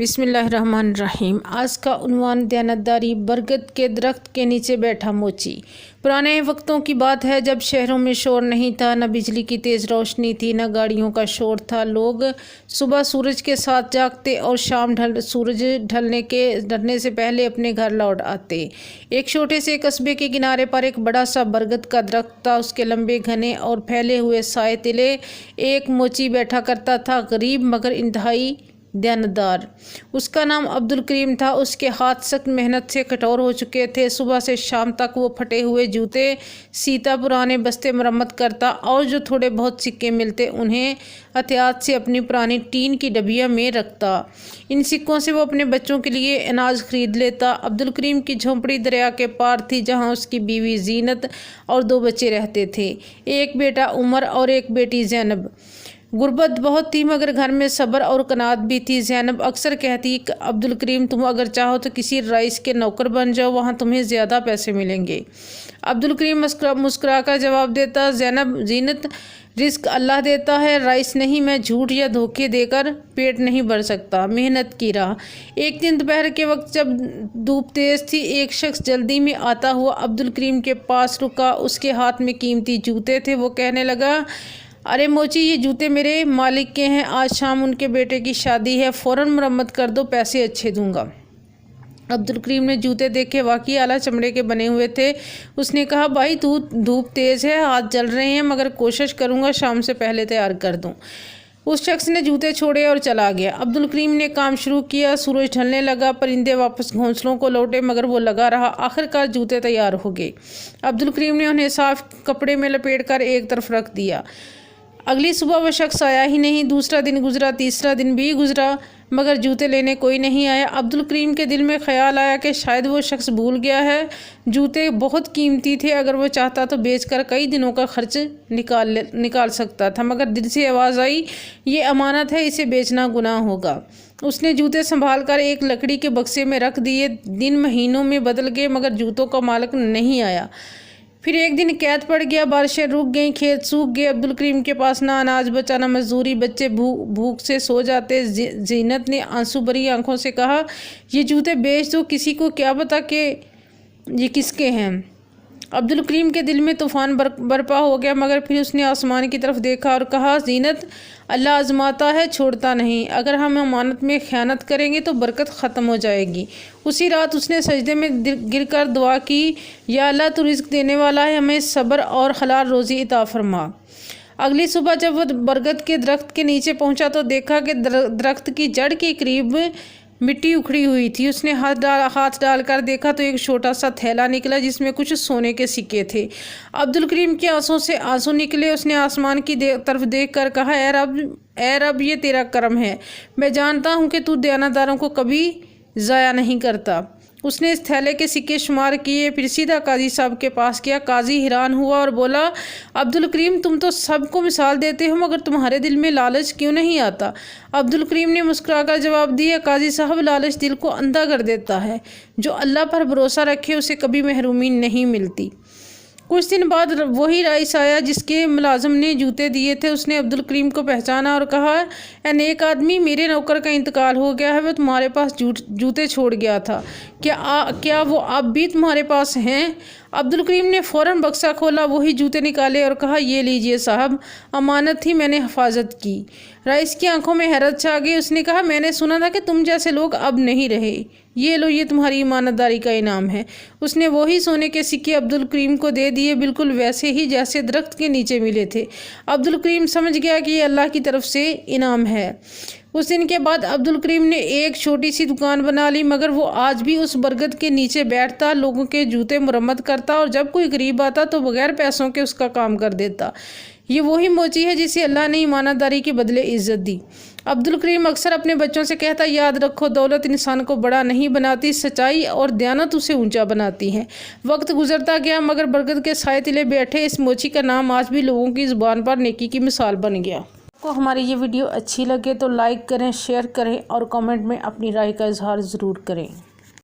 बिस्मिल्लाहिर्रहमानिर्रहीम। आज का उन्वान दयानतदारी। बरगद के दरख्त के नीचे बैठा मोची। पुराने वक्तों की बात है जब शहरों में शोर नहीं था, न बिजली की तेज़ रोशनी थी, न गाड़ियों का शोर था। लोग सुबह सूरज के साथ जागते और शाम सूरज ढलने से पहले अपने घर लौट आते। एक छोटे से कस्बे के किनारे पर एक बड़ा सा बरगद का दरख्त था। उसके लंबे घने और फैले हुए साए तिले एक मोची बैठा करता था, गरीब मगर इंतहाई दयानतदार। उसका नाम अब्दुल करीम था। उसके हाथ सख्त मेहनत से कठोर हो चुके थे। सुबह से शाम तक वो फटे हुए जूते सीता, पुराने बस्ते मरम्मत करता और जो थोड़े बहुत सिक्के मिलते उन्हें एहतियात से अपनी पुरानी टीन की डबिया में रखता। इन सिक्कों से वो अपने बच्चों के लिए अनाज खरीद लेता। अब्दुल करीम की झोंपड़ी दरिया के पार थी, जहाँ उसकी बीवी जीनत और 2 बच्चे रहते थे, एक बेटा उमर और एक बेटी ज़ैनब। गुर्बत बहुत थी मगर घर में सब्र और कनात भी थी। ज़ैनब अक्सर कहती, अब्दुल करीम तुम अगर चाहो तो किसी रईस के नौकर बन जाओ, वहाँ तुम्हें ज़्यादा पैसे मिलेंगे। अब्दुल करीम मुस्कुरा कर जवाब देता, जीनत रिस्क अल्लाह देता है, रईस नहीं। मैं झूठ या धोखे देकर पेट नहीं भर सकता। मेहनत की राह। एक दिन दोपहर के वक्त जब धूप तेज़ थी, एक शख्स जल्दी में आता हुआ अब्दुल करीम के पास रुका। उसके हाथ में कीमती जूते थे। वो कहने लगा, अरे मोची, ये जूते मेरे मालिक के हैं। आज शाम उनके बेटे की शादी है, फ़ौरन मरम्मत कर दो, पैसे अच्छे दूंगा। अब्दुल करीम ने जूते देखे, वाकई आला चमड़े के बने हुए थे। उसने कहा, भाई धूप तेज़ है, हाथ जल रहे हैं, मगर कोशिश करूंगा शाम से पहले तैयार कर दूं। उस शख्स ने जूते छोड़े और चला गया। अब्दुल करीम ने काम शुरू किया। सूरज ढलने लगा, परिंदे वापस घोंसलों को लौटे, मगर वो लगा रहा। आखिरकार जूते तैयार हो गए। अब्दुल करीम ने उन्हें साफ कपड़े में लपेट कर एक तरफ रख दिया। अगली सुबह वह शख्स आया ही नहीं। दूसरा दिन गुजरा, तीसरा दिन भी गुजरा, मगर जूते लेने कोई नहीं आया। अब्दुल करीम के दिल में ख्याल आया कि शायद वो शख्स भूल गया है। जूते बहुत कीमती थे, अगर वो चाहता तो बेचकर कई दिनों का खर्च निकाल सकता था। मगर दिल से आवाज़ आई, ये अमानत है, इसे बेचना गुनाह होगा। उसने जूते संभाल कर एक लकड़ी के बक्से में रख दिए। दिन महीनों में बदल गए, मगर जूतों का मालिक नहीं आया। फिर एक दिन कैद पड़ गया। बारिशें रुक गईं, खेत सूख गए। अब्दुल करीम के पास ना अनाज बचा, ना मजदूरी। बच्चे भूख से सो जाते। जीनत ने आंसू भरी आंखों से कहा, ये जूते बेच दो, किसी को क्या पता कि ये किसके हैं। अब्दुल करीम के दिल में तूफ़ान बरपा हो गया, मगर फिर उसने आसमान की तरफ देखा और कहा, जीनत, अल्लाह आजमाता है, छोड़ता नहीं। अगर हम अमानत में ख़यानत करेंगे तो बरकत ख़त्म हो जाएगी। उसी रात उसने सजदे में गिरकर दुआ की, या अल्लाह तू रिज़्क़ देने वाला है, हमें सब्र और हलाल रोज़ी अता फरमा। अगली सुबह जब वह बरगद के दरख्त के नीचे पहुंचा तो देखा कि दरख्त की जड़ के करीब मिट्टी उखड़ी हुई थी। उसने हाथ डालकर देखा तो एक छोटा सा थैला निकला, जिसमें कुछ सोने के सिक्के थे। अब्दुल करीम की आंखों से आंसू निकले। उसने आसमान की तरफ देखकर कहा, ए रब, ये तेरा करम है। मैं जानता हूँ कि तू दयानतदारों को कभी ज़ाया नहीं करता। उसने इस थैले के सिक्के शुमार किए, फिर सीधा काजी साहब के पास गया। काजी हैरान हुआ और बोला, अब्दुल करीम, तुम तो सबको मिसाल देते हो, मगर तुम्हारे दिल में लालच क्यों नहीं आता? अब्दुल करीम ने मुस्कुराकर जवाब दिया, काजी साहब, लालच दिल को अंधा कर देता है। जो अल्लाह पर भरोसा रखे उसे कभी महरूमी नहीं मिलती। कुछ दिन बाद वही रईस आया जिसके मुलाजिम ने जूते दिए थे। उसने अब्दुल करीम को पहचाना और कहा, ए नेक आदमी, मेरे नौकर का इंतकाल हो गया है, वह तुम्हारे पास जूते छोड़ गया था। क्या वो अब भी तुम्हारे पास हैं? अब्दुल करीम ने फ़ौरन बक्सा खोला, वही जूते निकाले और कहा, ये लीजिए साहब, अमानत थी, मैंने हिफाजत की। रईस की आंखों में हैरत छा गई। उसने कहा, मैंने सुना था कि तुम जैसे लोग अब नहीं रहे। ये लो, ये तुम्हारी ईमानदारी का इनाम है। उसने वही सोने के सिक्के अब्दुल करीम को दे दिए, बिल्कुल वैसे ही जैसे दरख्त के नीचे मिले थे। अब्दुल करीम समझ गया कि ये अल्लाह की तरफ से इनाम है। उस दिन के बाद अब्दुल करीम ने एक छोटी सी दुकान बना ली, मगर वो आज भी उस बरगद के नीचे बैठता, लोगों के जूते मरम्मत करता और जब कोई गरीब आता तो बगैर पैसों के उसका काम कर देता। ये वही मोची है जिसे अल्लाह ने ईमानदारी के बदले इज़्ज़त दी। अब्दुल करीम अक्सर अपने बच्चों से कहता, याद रखो, दौलत इंसान को बड़ा नहीं बनाती, सच्चाई और दयानत उसे ऊंचा बनाती है। वक्त गुजरता गया, मगर बरगद के साए तिले बैठे इस मोची का नाम आज भी लोगों की ज़ुबान पर नेकी की मिसाल बन गया। आपको हमारी ये वीडियो अच्छी लगे तो लाइक करें, शेयर करें और कमेंट में अपनी राय का इजहार ज़रूर करें।